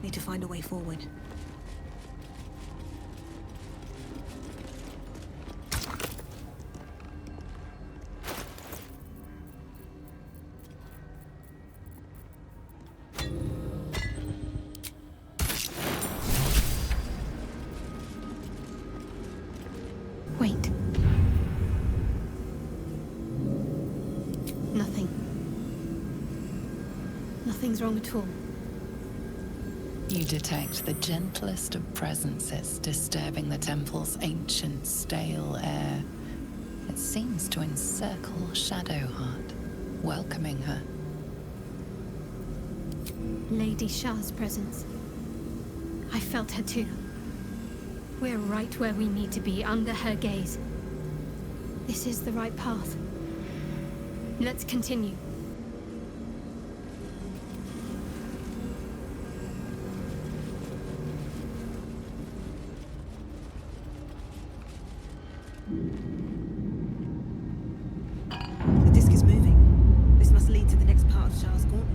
Need to find a way forward. Wait. Nothing. Nothing's wrong at all. You detect the gentlest of presences disturbing the temple's ancient, stale air. It seems to encircle Shadowheart, welcoming her. Lady Shah's presence. I felt her too. We're right where we need to be, under her gaze. This is the right path. Let's continue. The disc is moving. This must lead to the next part of Shah's gauntlet.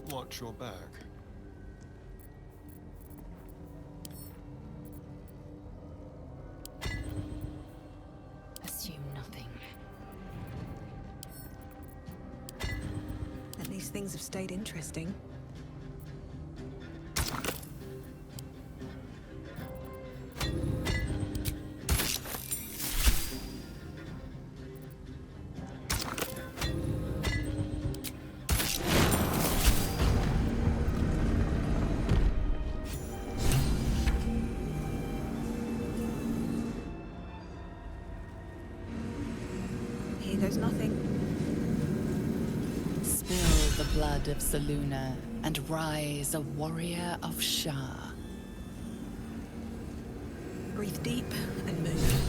Watch your back. Assume nothing. At least things have stayed interesting. Here goes nothing. Spill the blood of Selûne and rise a warrior of Shah. Breathe deep and move.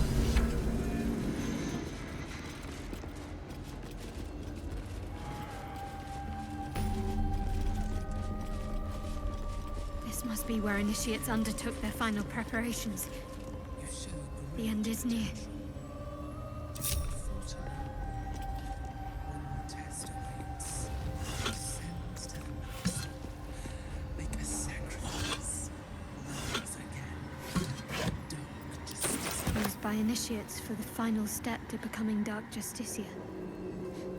This must be where initiates undertook their final preparations. The end is near. Used by initiates for the final step to becoming Dark Justicia.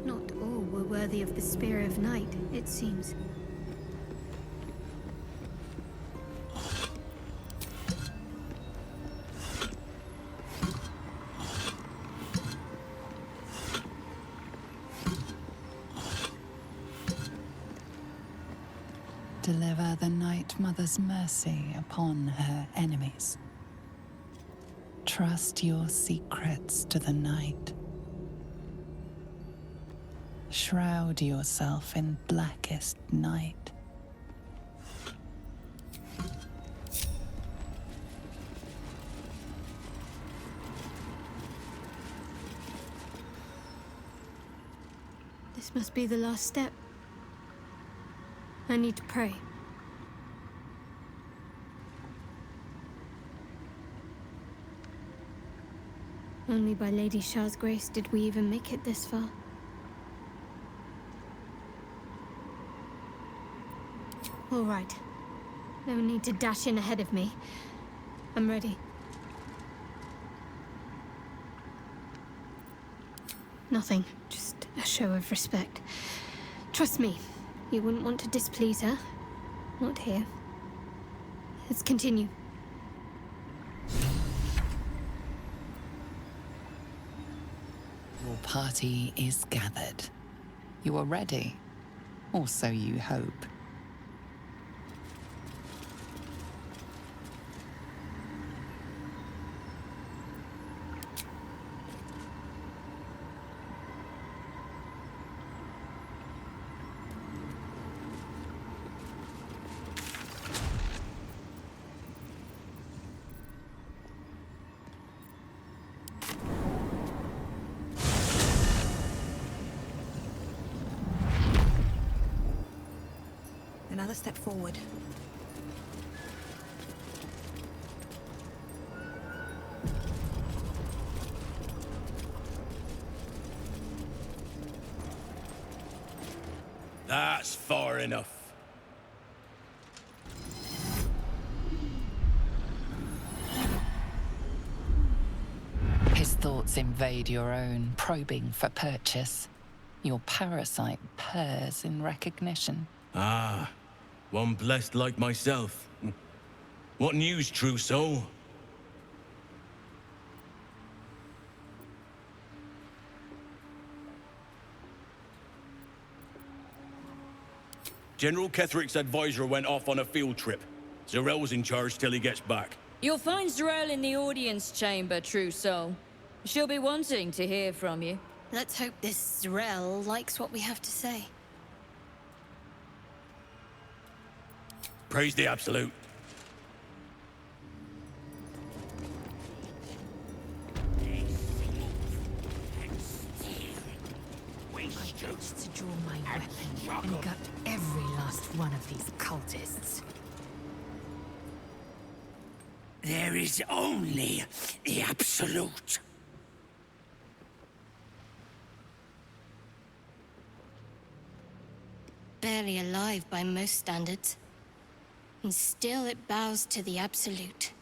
Not all were worthy of the Spear of Night, it seems. Deliver the Night Mother's mercy upon her enemies. Trust your secrets to the night. Shroud yourself in blackest night. This must be the last step. I need to pray. Only by Lady Shah's grace did we even make it this far. All right. No need to dash in ahead of me. I'm ready. Nothing. Just a show of respect. Trust me. You wouldn't want to displease her. Not here. Let's continue. Your party is gathered. You are ready, or so you hope. Another step forward. That's far enough. His thoughts invade your own, probing for purchase. Your parasite purrs in recognition. Ah, one blessed like myself. What news, true soul? General Ketherick's advisor went off on a field trip. Zarel's in charge till he gets back. You'll find Zarel in the audience chamber, true soul. She'll be wanting to hear from you. Let's hope this Zarel likes what we have to say. Praise the Absolute. I chose to draw my weapon and gut every last one of these cultists. There is only the Absolute. Barely alive by most standards. And still it bows to the Absolute.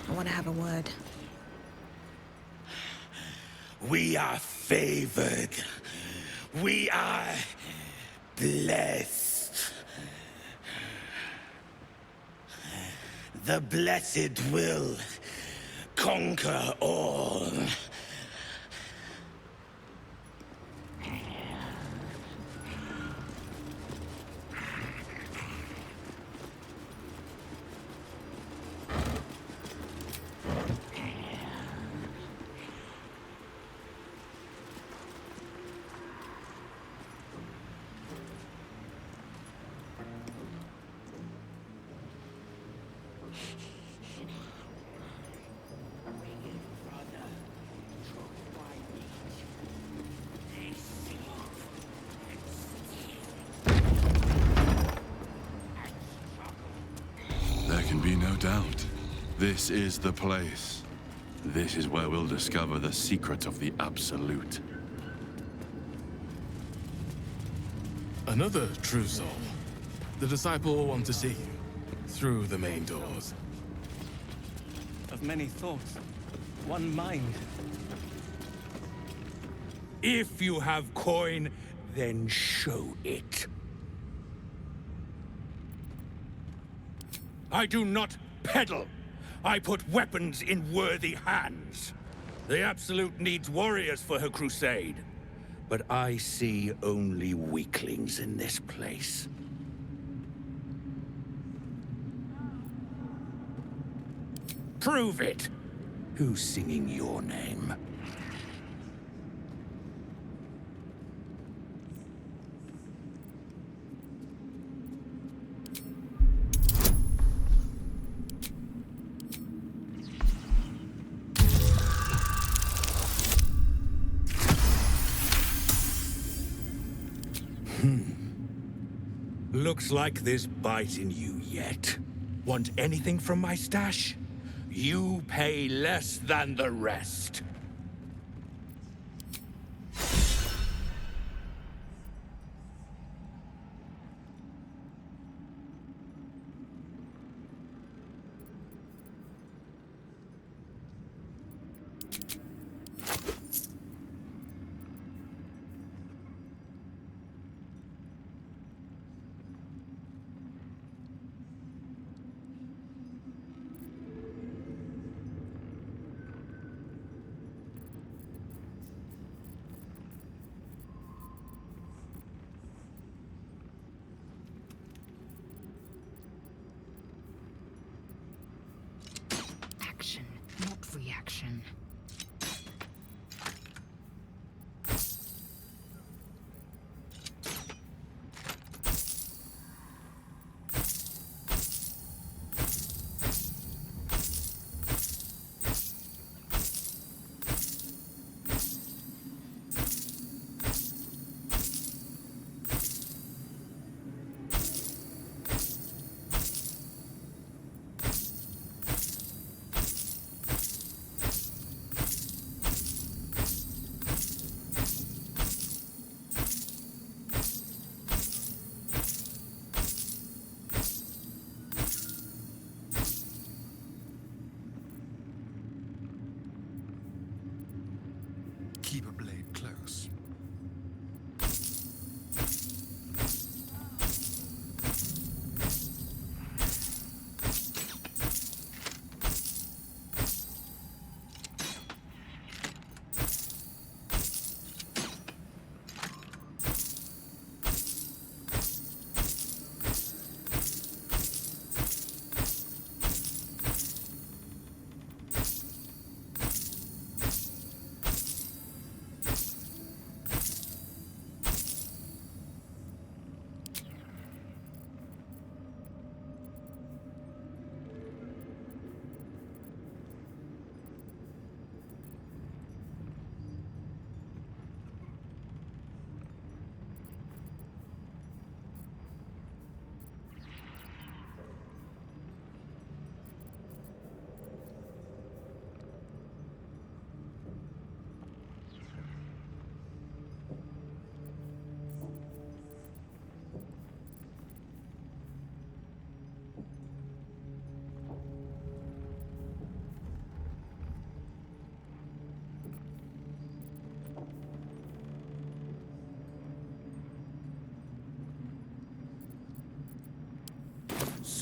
I want to have a word. We are favored. We are blessed. The blessed will conquer all. There can be no doubt. This is the place. This is where we'll discover the secret of the Absolute. Another true soul. The disciple will want to see you through the main doors. Of many thoughts, one mind. If you have coin, then show it. I do not peddle. I put weapons in worthy hands. The Absolute needs warriors for her crusade. But I see only weaklings in this place. Prove it. Who's singing your name? Looks like there's bite in you yet. Want anything from my stash? You pay less than the rest.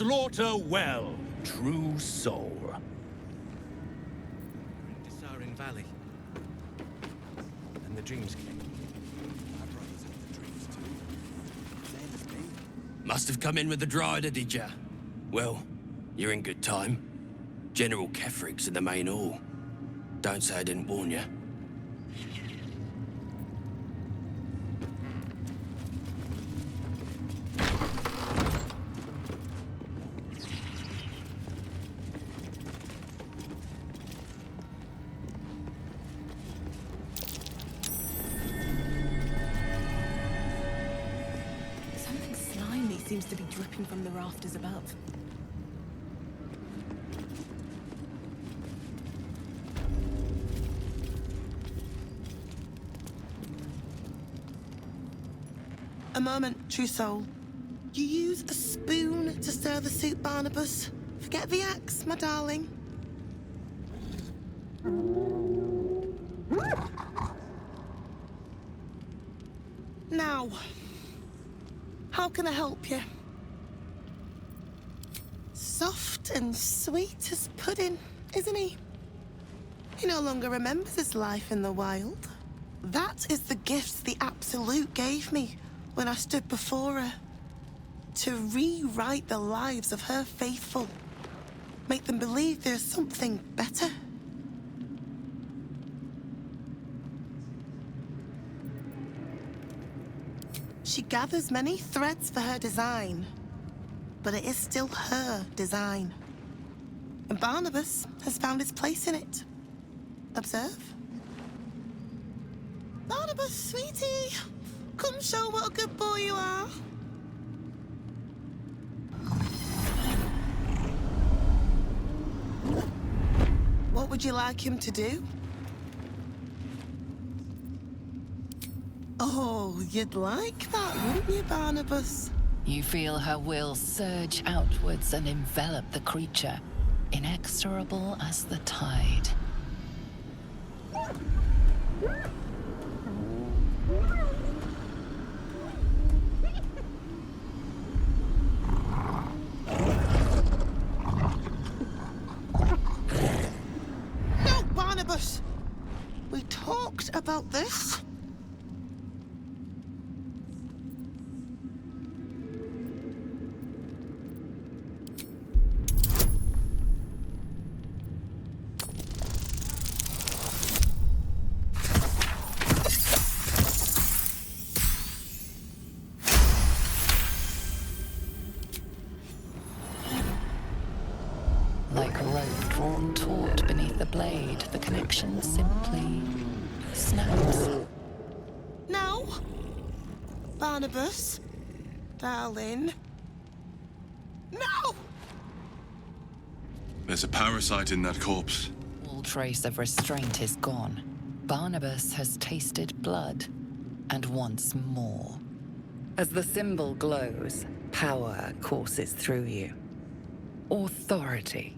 slaughter well, true soul. Disarring Valley. And the Dreams King. My brothers have the dreams too. Same as me. Must have come in with the Drider, did ya? Well, you're in good time. General Kefrig's in the main hall. Don't say I didn't warn you. Something slimy seems to be dripping from the rafters above. A moment, true soul. You use a spoon to stir the soup, Barnabas. Forget the axe, my darling. Now, how can I help you? Soft and sweet as pudding, isn't he? He no longer remembers his life in the wild. That is the gift the Absolute gave me when I stood before her. To rewrite the lives of her faithful. Make them believe there's something better. She gathers many threads for her design, but it is still her design. And Barnabas has found his place in it. Observe. Barnabas, sweetie, come show what a good boy you are. What would you like him to do? Oh, you'd like that, wouldn't you, Barnabas? You feel her will surge outwards and envelop the creature, inexorable as the tide. No, Barnabas! We talked about this. Like a rope drawn taut beneath the blade, the connection simply snaps. No, Barnabas, darling. No! There's a parasite in that corpse. All trace of restraint is gone. Barnabas has tasted blood, and wants more. As the symbol glows, power courses through you. Authority.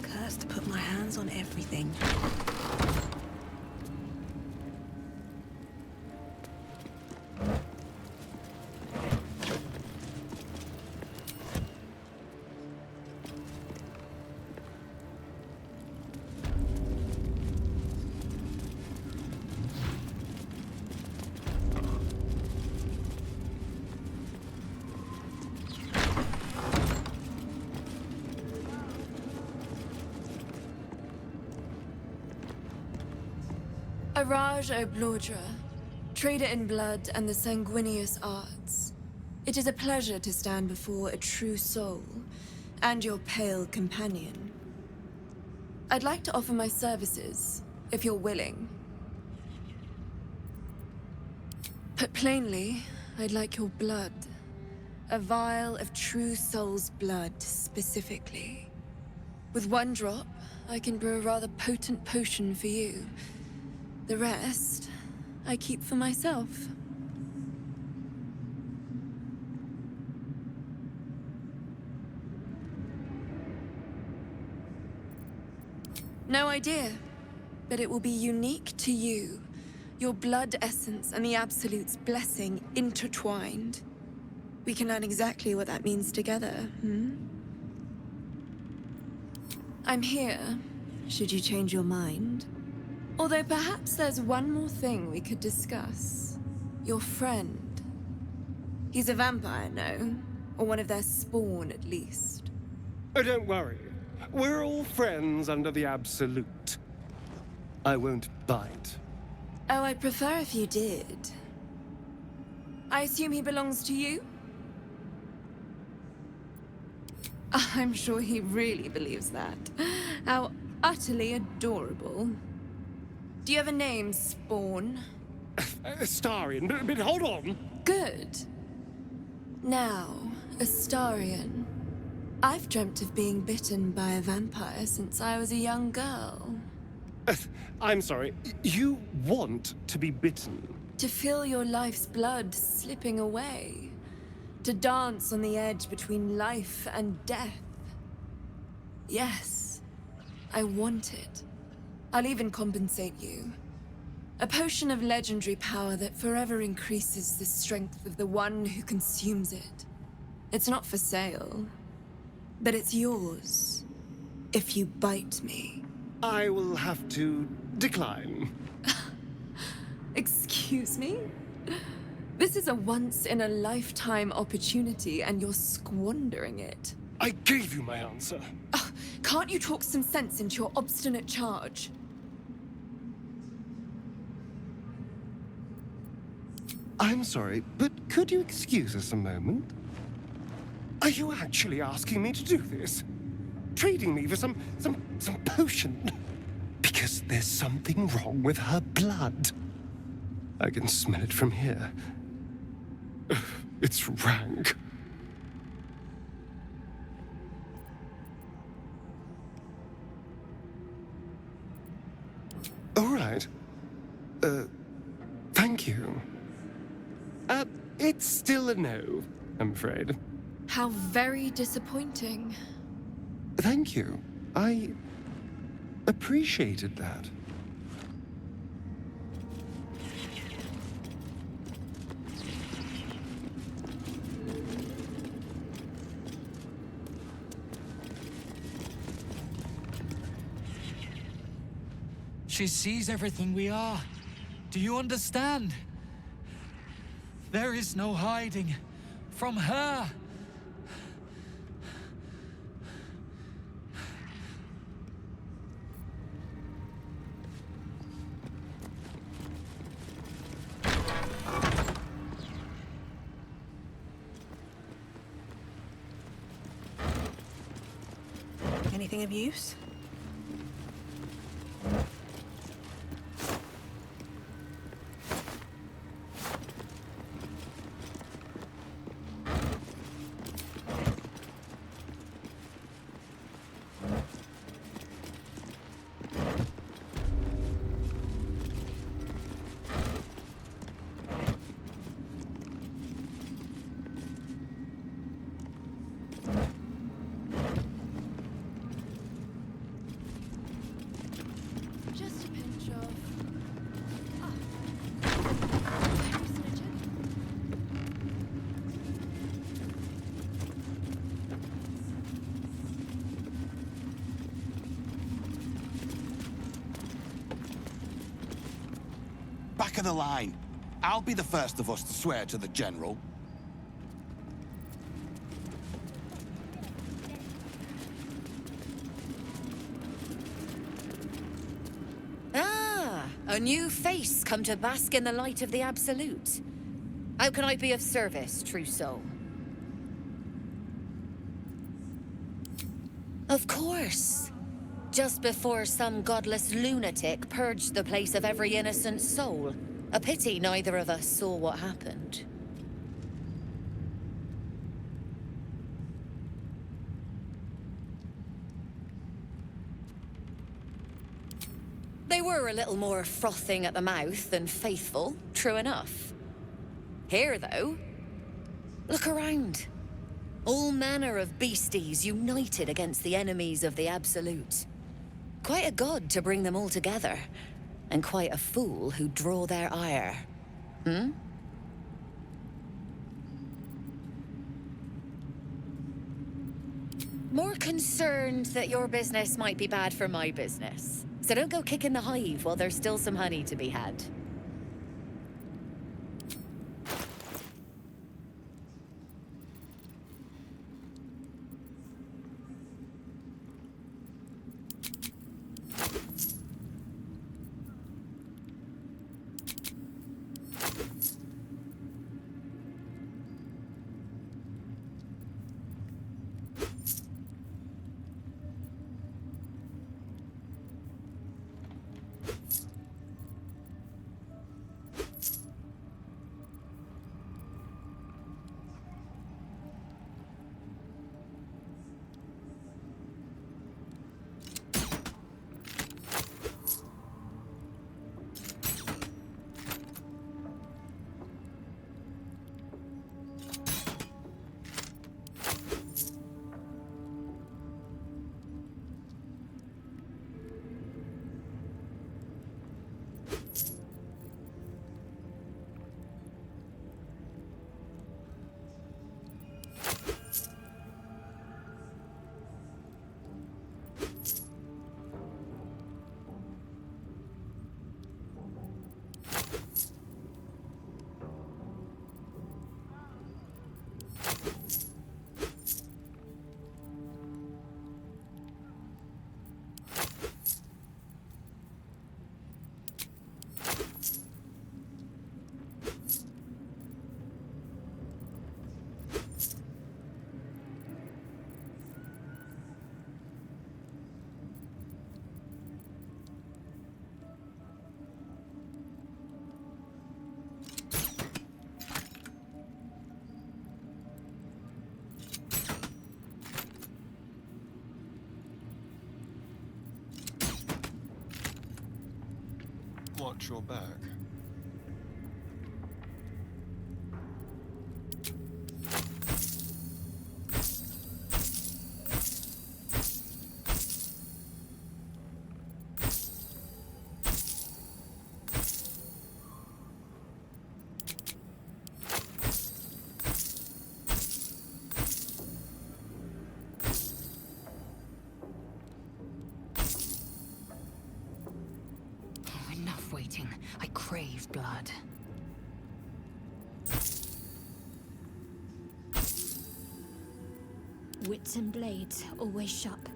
Cursed to put my hands on everything. Araj Oblodra, trader in blood and the sanguineous arts. It is a pleasure to stand before a true soul, and your pale companion. I'd like to offer my services, if you're willing. Put plainly, I'd like your blood. A vial of true soul's blood, specifically. With one drop, I can brew a rather potent potion for you. The rest, I keep for myself. No idea, but it will be unique to you. Your blood essence and the Absolute's blessing intertwined. We can learn exactly what that means together, I'm here, should you change your mind. Although perhaps there's one more thing we could discuss. Your friend. He's a vampire, no? Or one of their spawn, at least. Oh, don't worry. We're all friends under the Absolute. I won't bite. Oh, I'd prefer if you did. I assume he belongs to you? I'm sure he really believes that. How utterly adorable. Do you have a name, Spawn? Astarion, but hold on. Good. Now, Astarion. I've dreamt of being bitten by a vampire since I was a young girl. I'm sorry, you want to be bitten? To feel your life's blood slipping away. To dance on the edge between life and death. Yes, I want it. I'll even compensate you. A potion of legendary power that forever increases the strength of the one who consumes it. It's not for sale, but it's yours, if you bite me. I will have to decline. Excuse me? This is a once-in-a-lifetime opportunity, and you're squandering it. I gave you my answer. Can't you talk some sense into your obstinate charge? I'm sorry, but could you excuse us a moment? Are you actually asking me to do this? Trading me for some potion? Because there's something wrong with her blood. I can smell it from here. It's rank. All right. Thank you. It's still a no, I'm afraid. How very disappointing. Thank you. I appreciated that. She sees everything we are. Do you understand? There is no hiding from her. Anything of use? Back of the line. I'll be the first of us to swear to the General. Ah, a new face come to bask in the light of the Absolute. How can I be of service, true soul? Of course. Just before some godless lunatic purged the place of every innocent soul. A pity neither of us saw what happened. They were a little more frothing at the mouth than faithful, true enough. Here, though, look around. All manner of beasties united against the enemies of the Absolute. Quite a god to bring them all together, and quite a fool who draw their ire. Hmm? More concerned that your business might be bad for my business. So don't go kicking the hive while there's still some honey to be had. Watch your back. Enough waiting. I crave blood. Wits and blades, always sharp.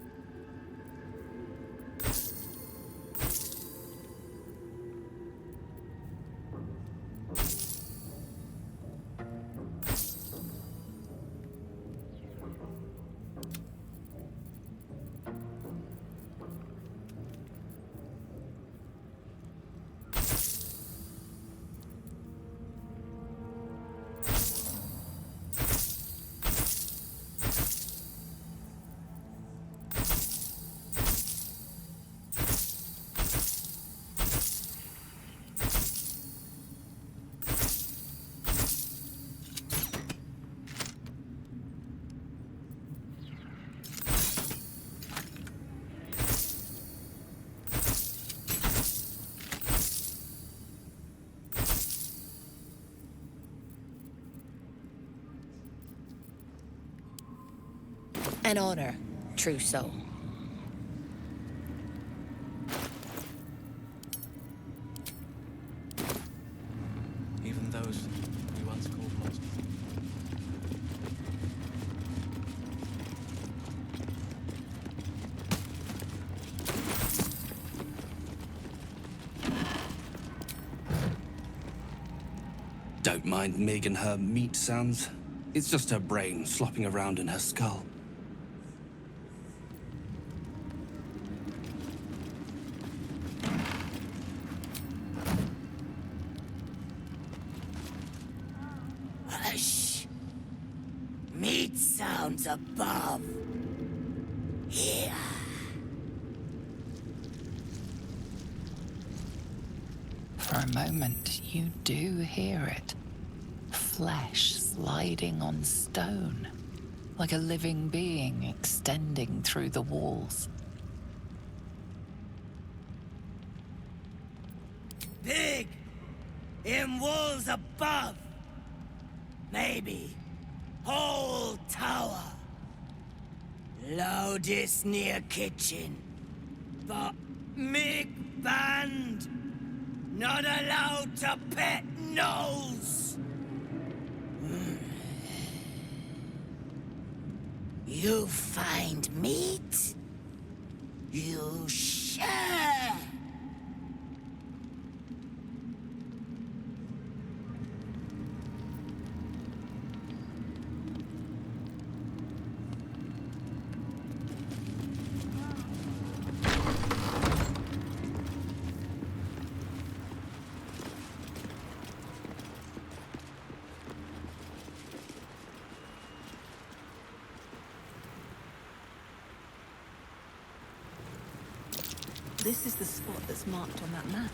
An honor, true soul. Even those you once called monsters. Don't mind Mig and her meat sounds. It's just her brain slopping around in her skull. Hush. Meat sounds above. Here. For a moment, you do hear it. Flesh sliding on stone, like a living being extending through the walls. Big! In walls above! Maybe whole tower. Loudest near kitchen. But Mig banned. Not allowed to pet nose. You find meat? You share. This is the spot that's marked on that map.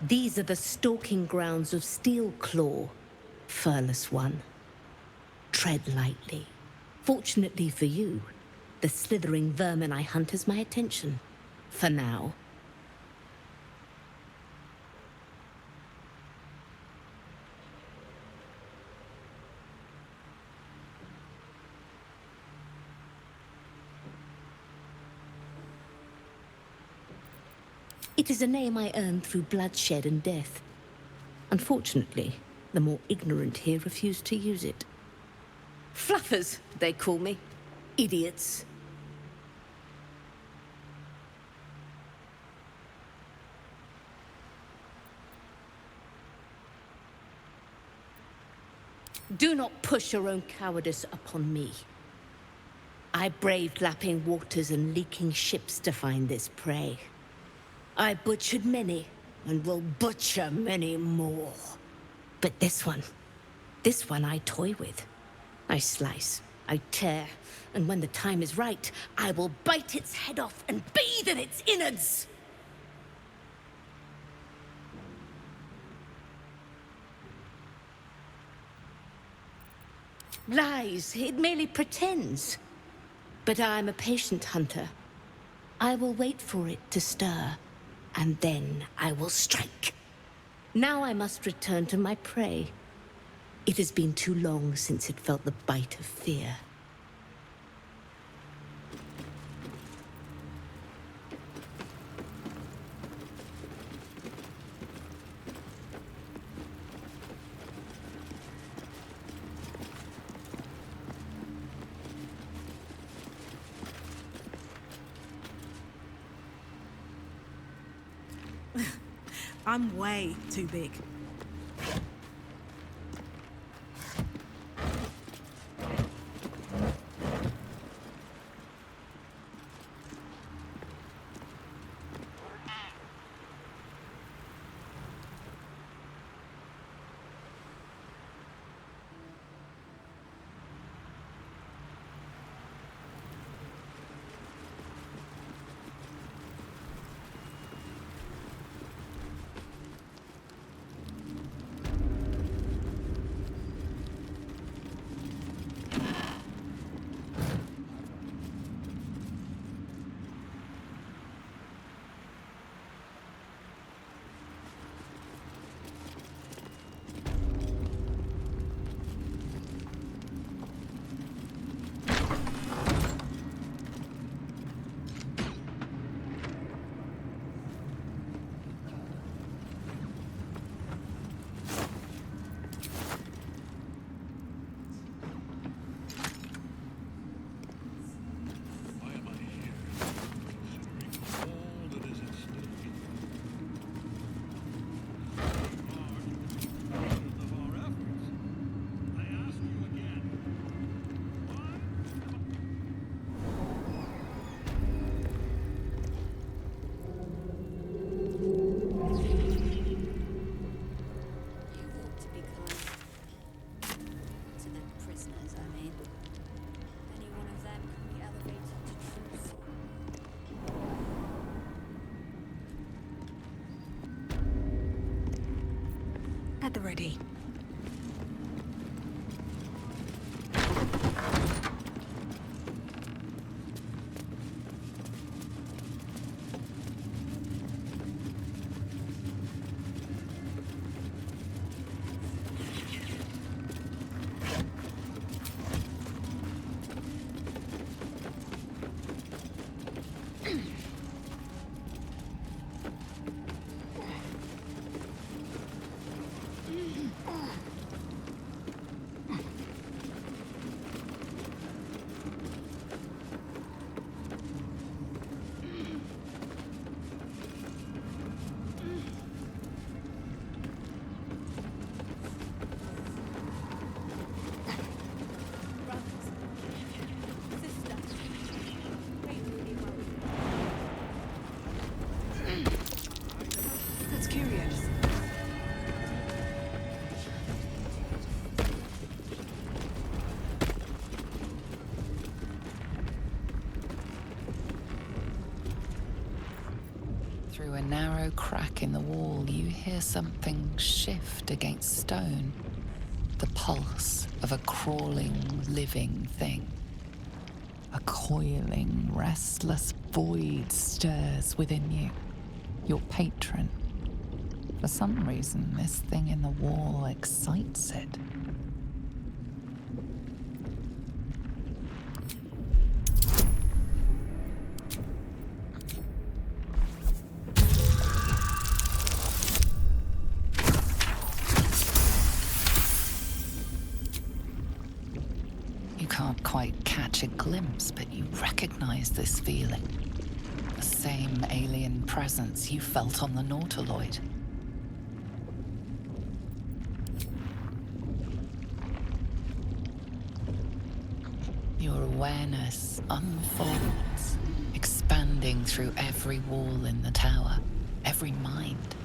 These are the stalking grounds of Steelclaw, furless one. Tread lightly. Fortunately for you, the slithering vermin I hunt has my attention. For now. It is a name I earned through bloodshed and death. Unfortunately, the more ignorant here refuse to use it. Fluffers, they call me. Idiots. Do not push your own cowardice upon me. I braved lapping waters and leaking ships to find this prey. I butchered many, and will butcher many more. But this one I toy with. I slice, I tear, and when the time is right, I will bite its head off and bathe in its innards! Lies, it merely pretends. But I am a patient hunter. I will wait for it to stir. And then I will strike. Now I must return to my prey. It has been too long since it felt the bite of fear. I'm way too big. at the ready. Through a narrow crack in the wall, you hear something shift against stone. The pulse of a crawling, living thing. A coiling, restless void stirs within you. Your patron. For some reason, this thing in the wall excites it. Quite catch a glimpse, but you recognize this feeling. The same alien presence you felt on the Nautiloid. Your awareness unfolds, expanding through every wall in the tower, every mind.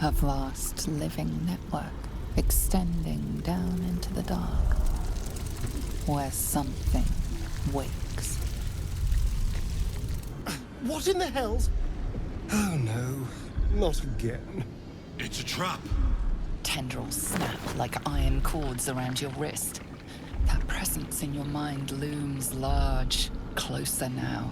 A vast living network extending down into the dark, where something wakes. What in the hell's... Oh no, not again. It's a trap. Tendrils snap like iron cords around your wrist. That presence in your mind looms large, closer now.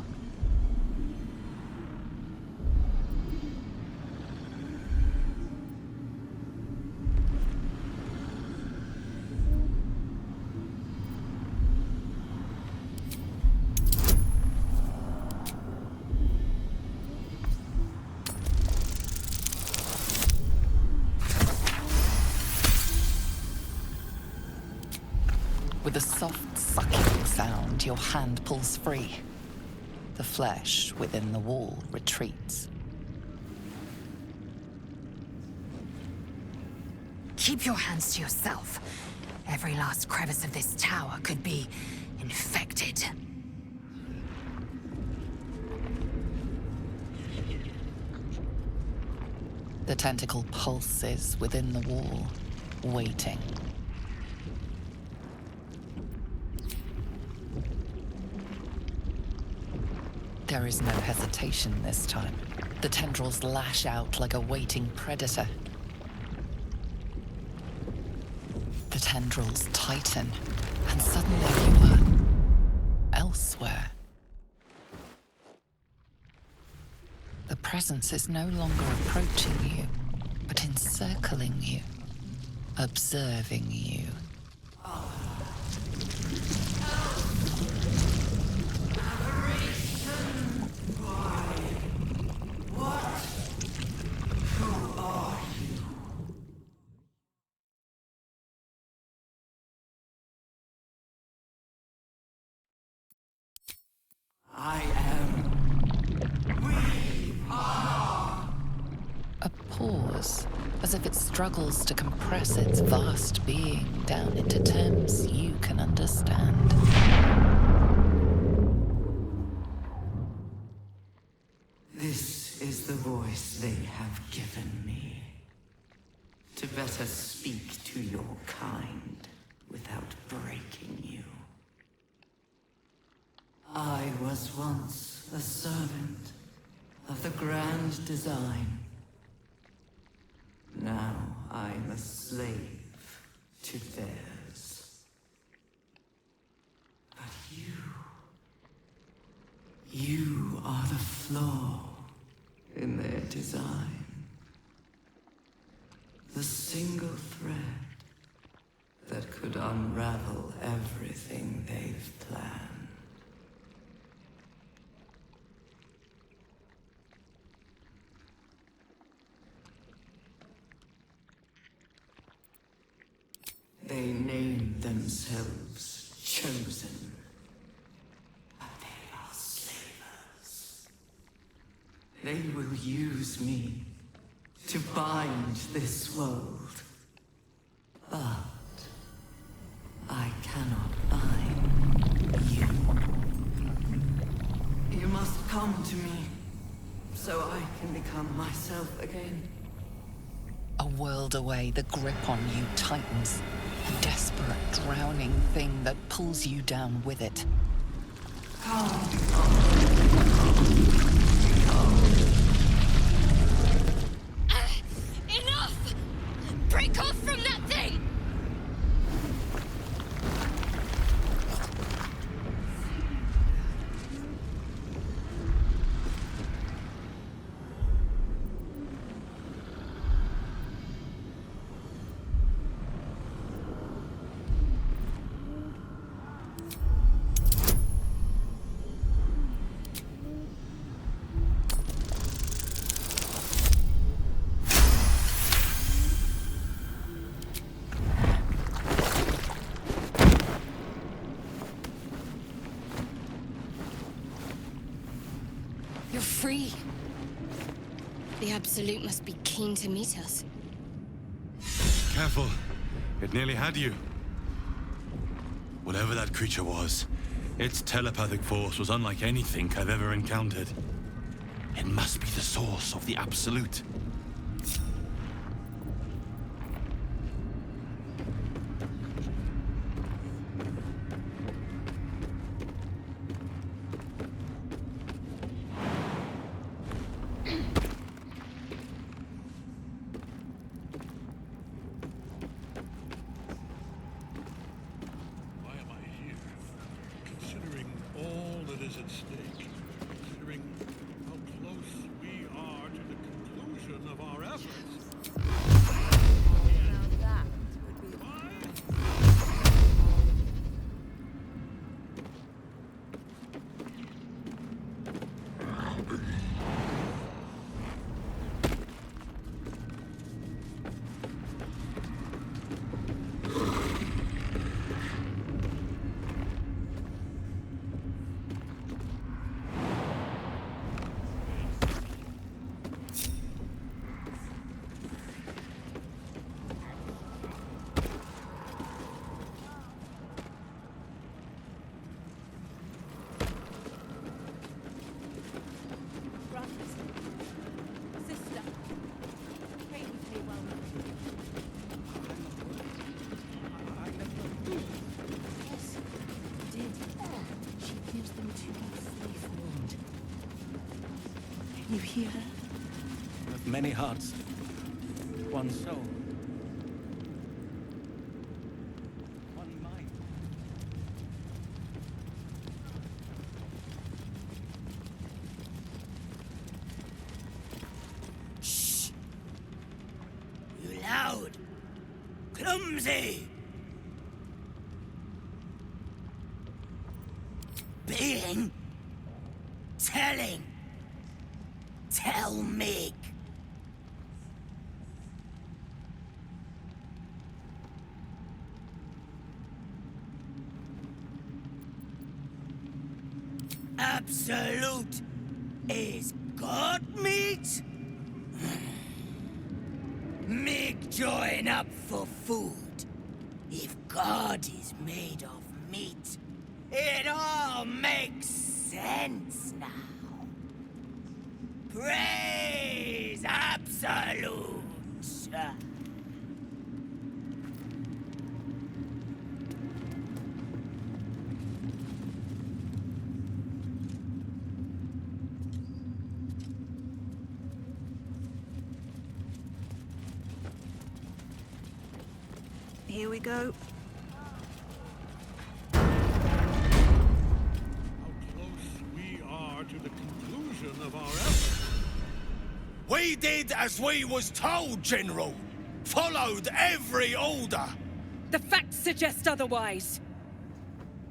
With a soft sucking sound, your hand pulls free. The flesh within the wall retreats. Keep your hands to yourself. Every last crevice of this tower could be infected. The tentacle pulses within the wall, waiting. There is no hesitation this time. The tendrils lash out like a waiting predator. The tendrils tighten, and suddenly you are elsewhere. The presence is no longer approaching you, but encircling you, observing you. I am. We are. A pause, as if it struggles to compress its vast being down into terms you can understand. This is the voice they have given me. To better speak to your kind without breaking you. I was once a servant of the grand design. Now I'm a slave to theirs. But you are the flaw in their design. The single thread that could unravel everything they've planned. They name themselves chosen, but they are slavers. They will use me to bind this world, but I cannot bind you. You must come to me, so I can become myself again. A world away, the grip on you tightens. A desperate, drowning thing that pulls you down with it. Enough! Break off from that thing! You're free. The Absolute must be keen to meet us. Careful. It nearly had you. Whatever that creature was, its telepathic force was unlike anything I've ever encountered. It must be the source of the Absolute. Considering all that is at stake, considering how close we are to the conclusion of our efforts. Now that would be Sister, pray you pay well. Yes, you did. She gives them to you free for want. Can you hear her? With many hearts, one soul. One mind. Shh! You loud! Clumsy! Being? Telling? Tell me! Absolute is God meat? Make join up for food. If God is made of meat, it all makes sense now. Praise Absolute! Here we go. We are to the conclusion of our effort. We did as we was told, General. Followed every order. The facts suggest otherwise.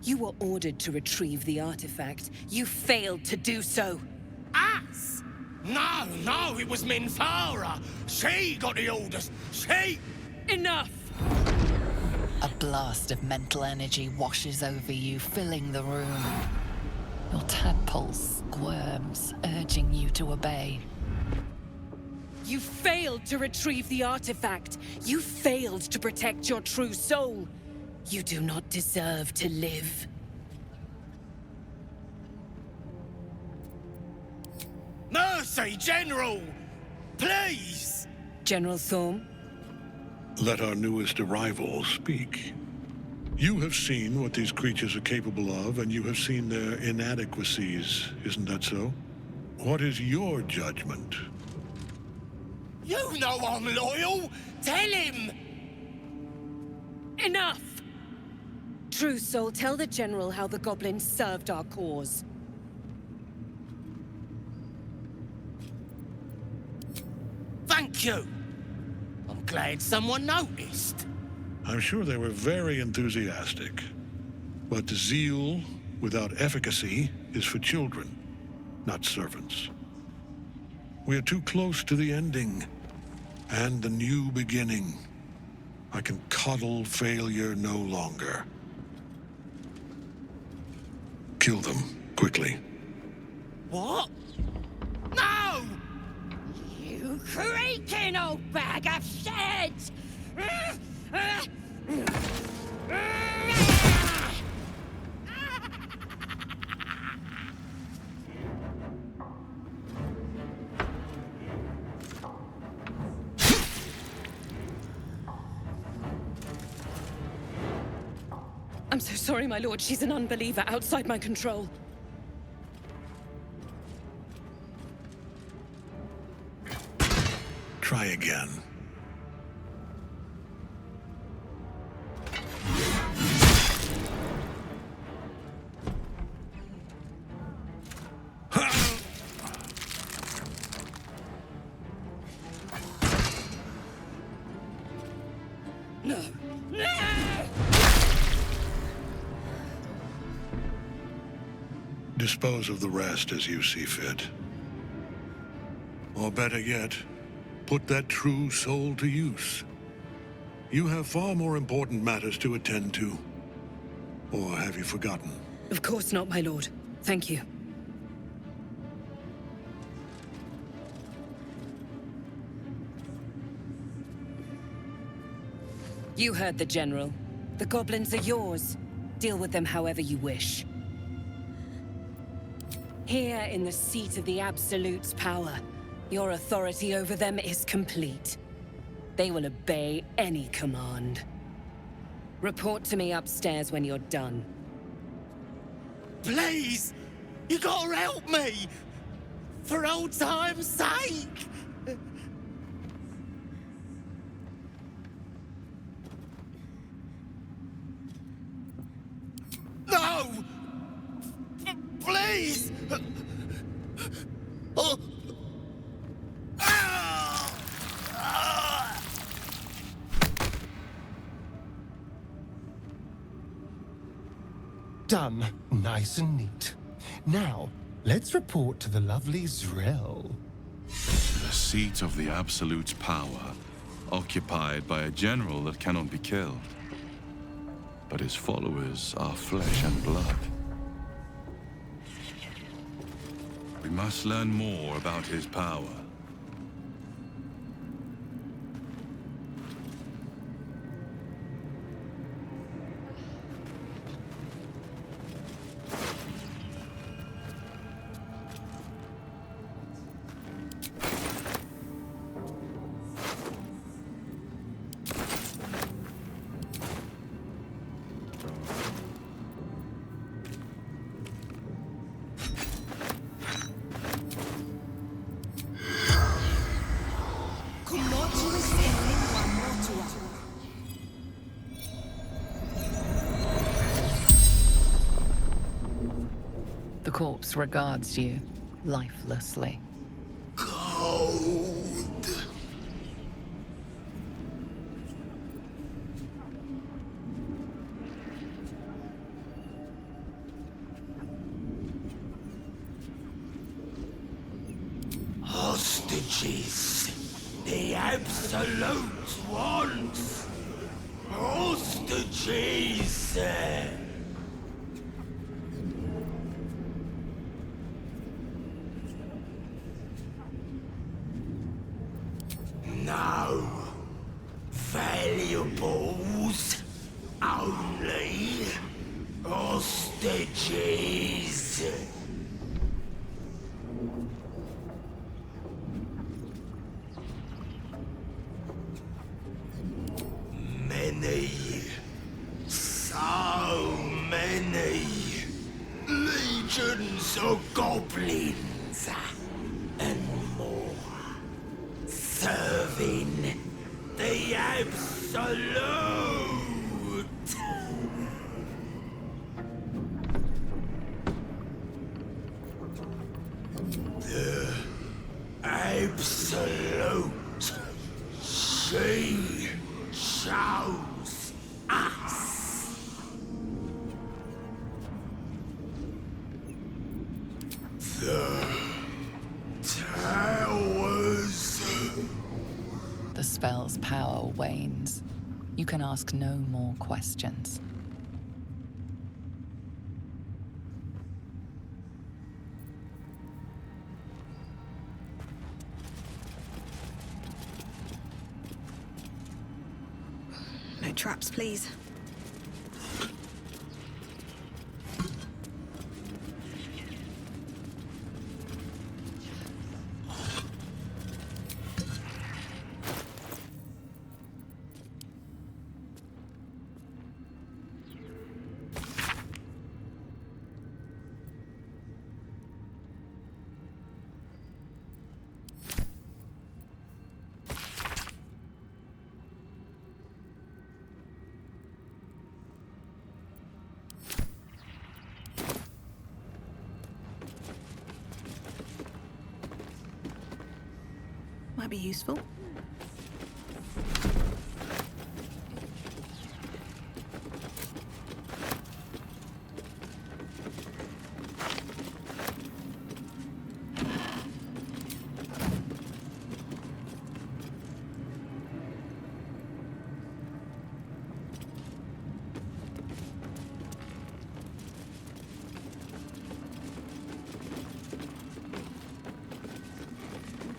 You were ordered to retrieve the artifact. You failed to do so. Us? No, it was Minfara. She got the orders. She... Enough! A blast of mental energy washes over you, filling the room. Your tadpole squirms, urging you to obey. You failed to retrieve the artifact. You failed to protect your true soul. You do not deserve to live. Mercy, General! Please! General Thorm? Let our newest arrival speak. You have seen what these creatures are capable of, and you have seen their inadequacies, isn't that so? What is your judgment? You know I'm loyal! Tell him! Enough! True Soul, tell the General how the goblins served our cause. Thank you! I'm glad someone noticed. I'm sure they were very enthusiastic. But zeal without efficacy is for children, not servants. We are too close to the ending, and the new beginning. I can coddle failure no longer. Kill them, quickly. What? No! You creaking old bag of shit! I'm so sorry, my lord. She's an unbeliever outside my control. Try again. No. No! Dispose of the rest as you see fit. Or better yet, put that true soul to use. You have far more important matters to attend to. Or have you forgotten? Of course not, my lord. Thank you. You heard the General. The goblins are yours. Deal with them however you wish. Here in the seat of the Absolute's power, your authority over them is complete. They will obey any command. Report to me upstairs when you're done. Please! You gotta help me! For old time's sake! No! Please! Oh. Done. Nice and neat. Now, let's report to the lovely Zrel. The seat of the Absolute's power, occupied by a general that cannot be killed. But his followers are flesh and blood. We must learn more about his power. The corpse regards you lifelessly. Cold. Hostages. The Absolute wants. Hostages. No. Valuables. Only. Hostages. Many. So many. Legions of goblins. And more. Serving the Absolute. The Absolute. She chose us. The towers. The spell's power wanes. You can ask no more questions. No traps, please. Might be useful.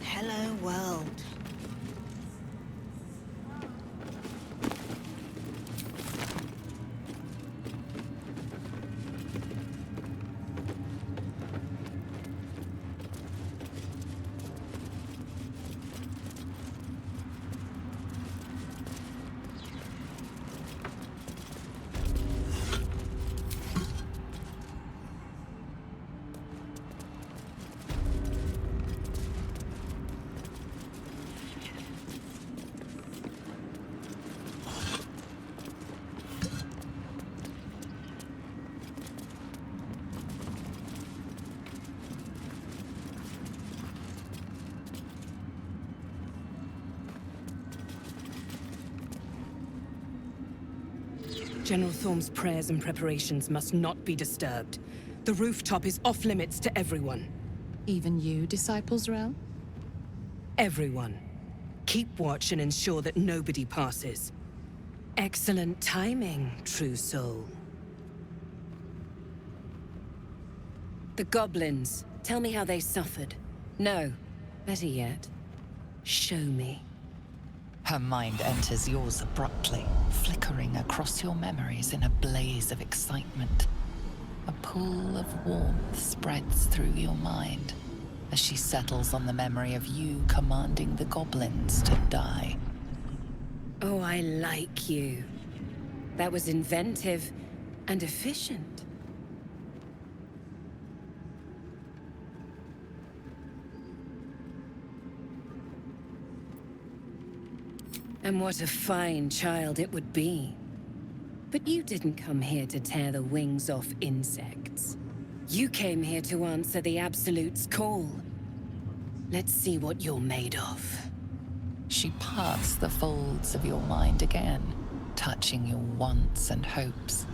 Hello, world. General Thorm's prayers and preparations must not be disturbed. The rooftop is off limits to everyone. Even you, Disciples Realm? Everyone. Keep watch and ensure that nobody passes. Excellent timing, true soul. The goblins. Tell me how they suffered. No. Better yet, show me. Her mind enters yours abruptly, flickering across your memories in a blaze of excitement. A pool of warmth spreads through your mind as she settles on the memory of you commanding the goblins to die. Oh, I like you. That was inventive and efficient. And what a fine child it would be. But you didn't come here to tear the wings off insects. You came here to answer the Absolute's call. Let's see what you're made of. She parts the folds of your mind again, touching your wants and hopes,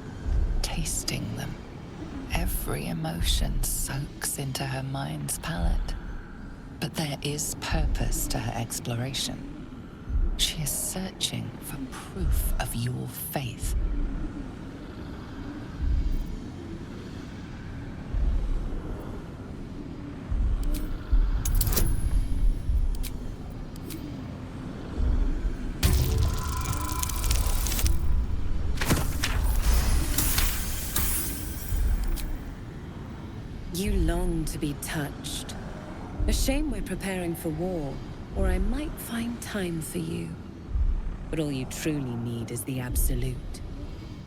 tasting them. Every emotion soaks into her mind's palette. But there is purpose to her exploration. She is searching for proof of your faith. You long to be touched. A shame we're preparing for war, or I might find time for you. But all you truly need is the Absolute.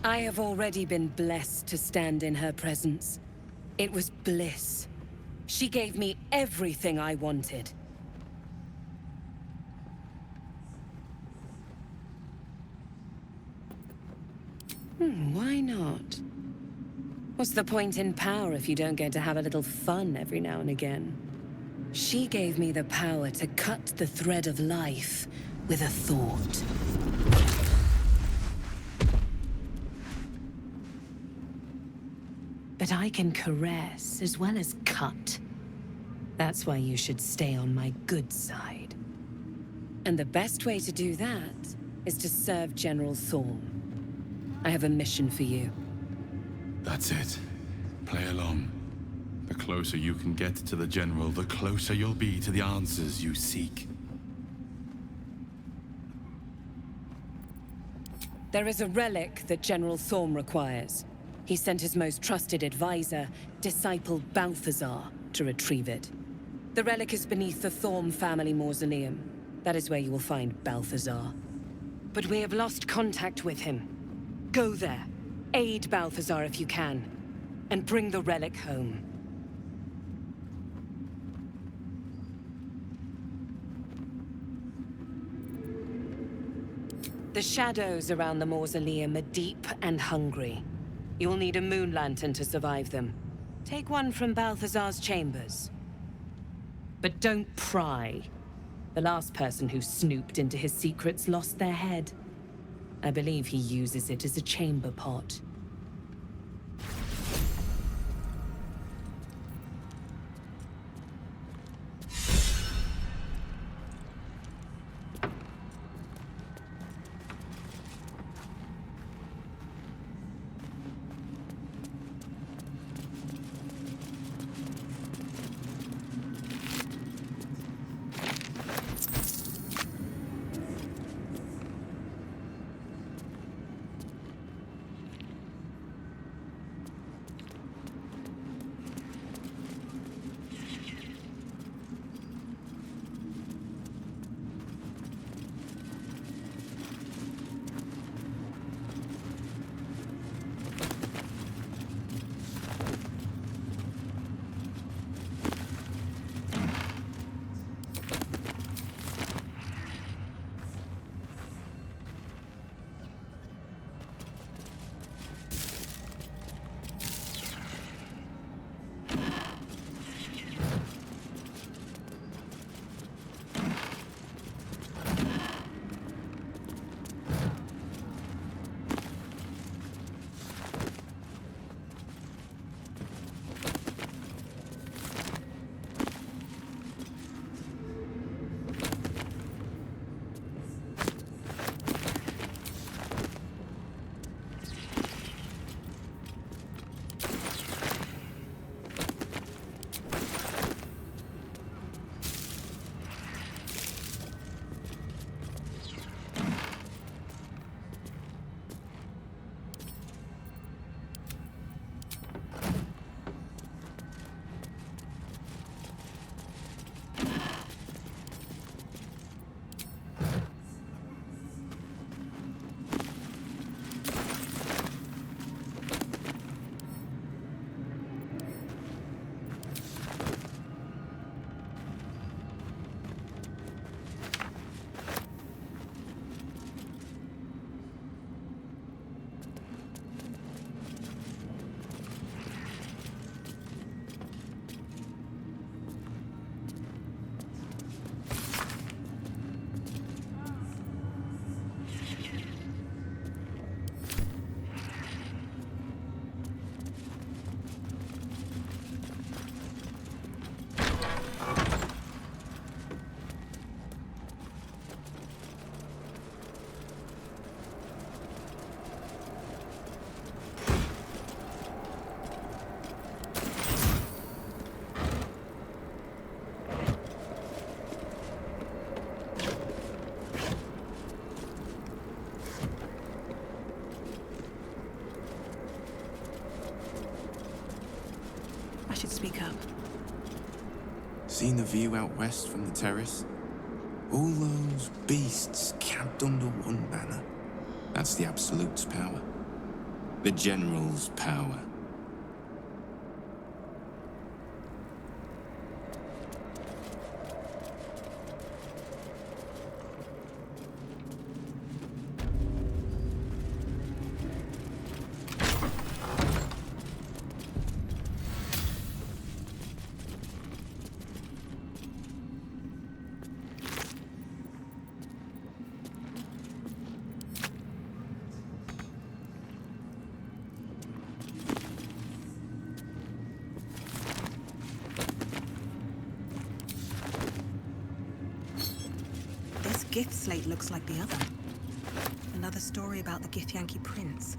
I have already been blessed to stand in her presence. It was bliss. She gave me everything I wanted. Why not? What's the point in power if you don't get to have a little fun every now and again? She gave me the power to cut the thread of life with a thought. But I can caress as well as cut. That's why you should stay on my good side. And the best way to do that is to serve General Thorm. I have a mission for you. That's it. Play along. The closer you can get to the General, the closer you'll be to the answers you seek. There is a relic that General Thorm requires. He sent his most trusted advisor, disciple Balthazar, to retrieve it. The relic is beneath the Thorm family mausoleum. That is where you will find Balthazar. But we have lost contact with him. Go there. Aid Balthazar if you can, and bring the relic home. The shadows around the mausoleum are deep and hungry. You'll need a moon lantern to survive them. Take one from Balthazar's chambers. But don't pry. The last person who snooped into his secrets lost their head. I believe he uses it as a chamber pot. Speak up. Seen the view out west from the terrace? All those beasts camped under one banner. That's the Absolute's power. The General's power. Gift slate looks like the other. Another story about the Githyanki prince.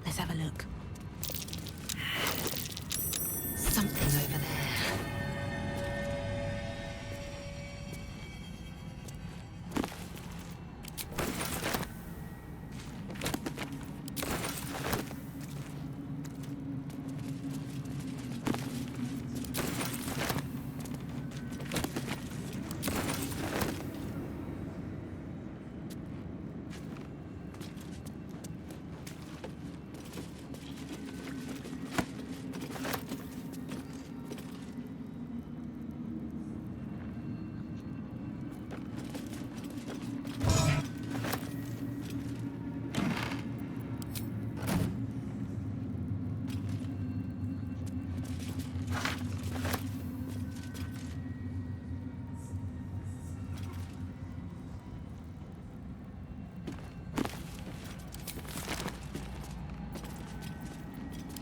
Let's have a look. Something over there.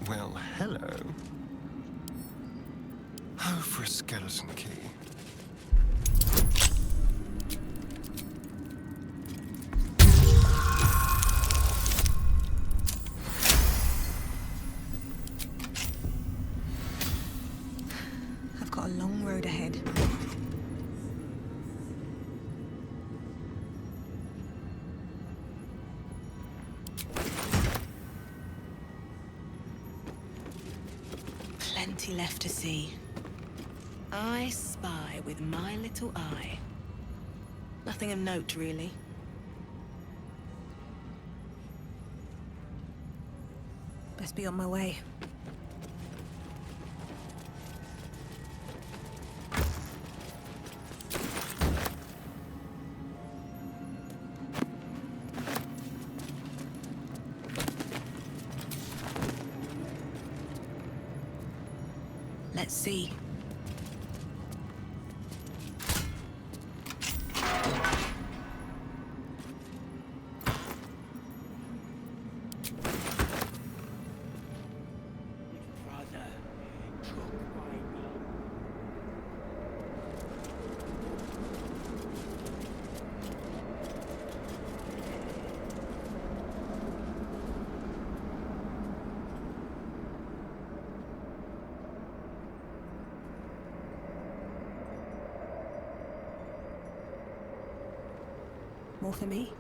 Well, hello. Oh, for a skeleton key. I've got a long road ahead. Plenty left to see. I spy with my little eye. Nothing of note, really. Best be on my way. Let's see. More for me?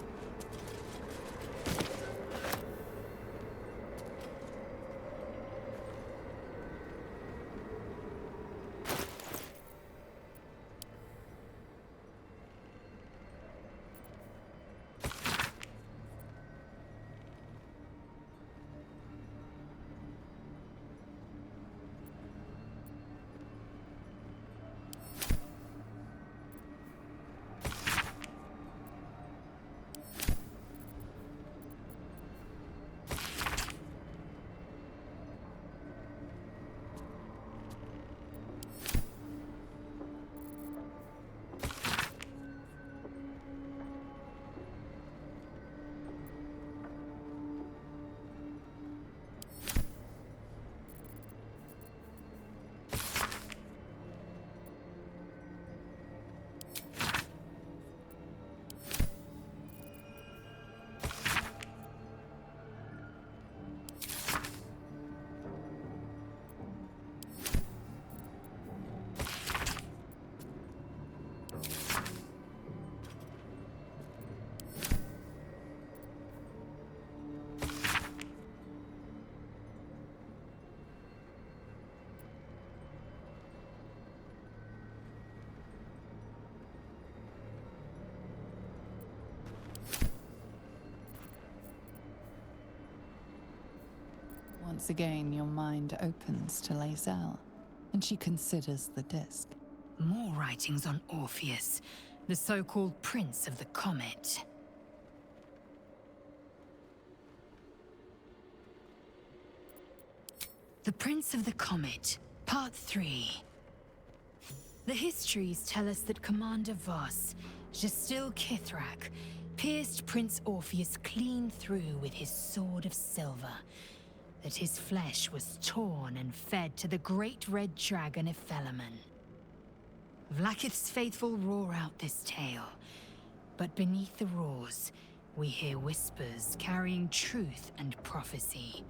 Once again, your mind opens to Lae'zel, and she considers the disc. More writings on Orpheus, the so-called Prince of the Comet. The Prince of the Comet, Part 3. The histories tell us that Commander Voss, Gestil Kithrak, pierced Prince Orpheus clean through with his sword of silver, that his flesh was torn and fed to the great red dragon Ephelemon. Vlaakith's faithful roar out this tale, but beneath the roars, we hear whispers carrying truth and prophecy.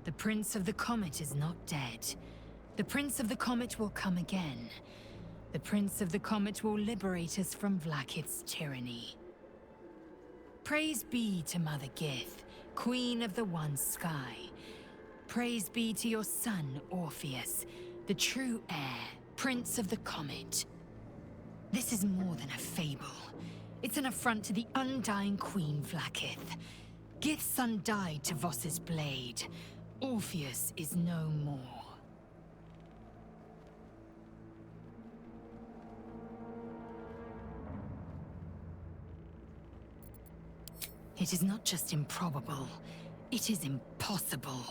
The Prince of the Comet is not dead. The Prince of the Comet will come again. The Prince of the Comet will liberate us from Vlaakith's tyranny. Praise be to Mother Gith, Queen of the One Sky. Praise be to your son, Orpheus, the true heir, Prince of the Comet. This is more than a fable. It's an affront to the undying Queen Vlaakith. Gith's son died to Voss's blade. Orpheus is no more. It is not just improbable, it is impossible.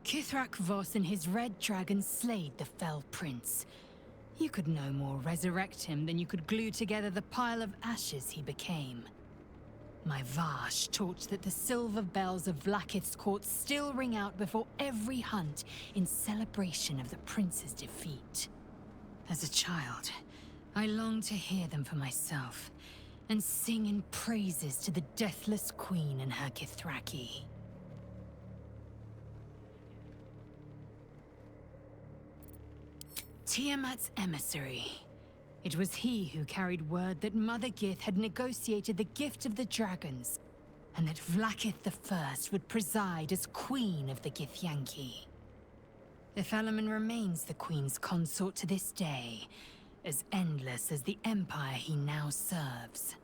Kithrak Voss and his red dragon slayed the fell prince. You could no more resurrect him than you could glue together the pile of ashes he became. My Vash taught that the silver bells of Vlaakith's court still ring out before every hunt in celebration of the prince's defeat. As a child, I longed to hear them for myself, and sing in praises to the deathless queen and her Kithraki. Tiamat's emissary. It was he who carried word that Mother Gith had negotiated the gift of the dragons, and that Vlaakith I would preside as queen of the Githyanki. Ephelemon remains the queen's consort to this day, as endless as the empire he now serves.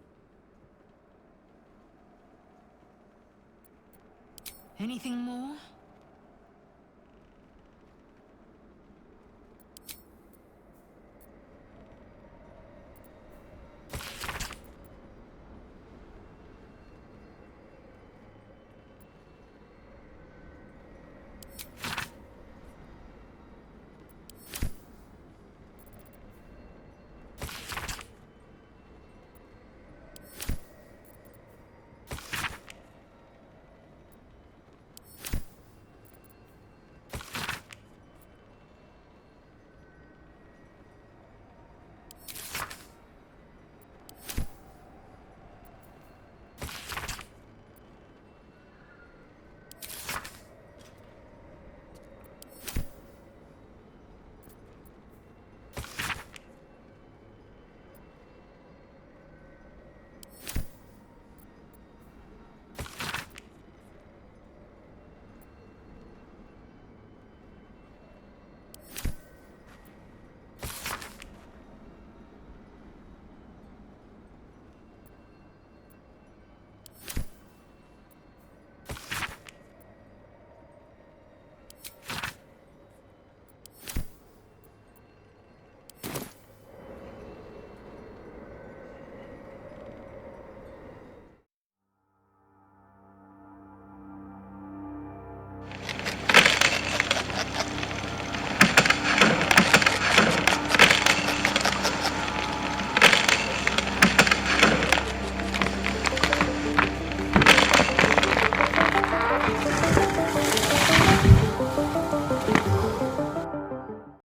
Anything more?